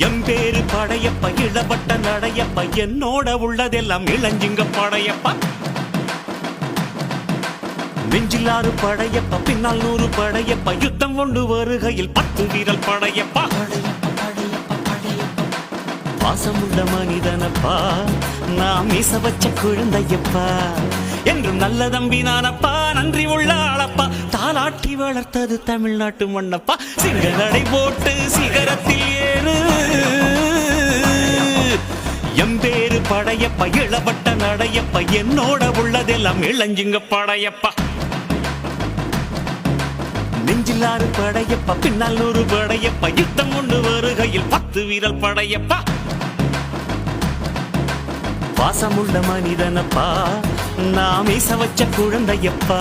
எம்பேரு படையப்ப இளவட்ட நடையப்ப என்னோட உள்ளதெல்லாம் இளஞ்சிங்க படையப்பா நெஞ்சிலாறு படையப்ப பின்னால் 100 படையப்ப யுத்தம் கொண்டு வருகையில் 10 வீரல் படையப்பா பாசமுள்ள மனிதனப்பா நாம் மீச வச்ச குழந்தையப்பா என்றும் நல்ல தம்பி நானப்பா நன்றி உள்ள ஆளப்பா தாலாட்டி வளர்த்தது தமிழ்நாட்டு மண்ணப்பா சிங்க நடை போட்டு சிகரத்தில் ஏறு எம்பேரு படையப்பா இளவட்ட நடையப்பா என்னோட உள்ளதெல்லாம் இளஞ்சிங்க படையப்பா நெஞ்சிலாறு படையப்பா பின்னால் 100 படையப்பா யுத்தம் கொண்டு வருகையில் 10 வீரல் படையப்பா பாசமுள்ள மனிதனப்பா நாம் மீச வச்ச குழந்தையப்பா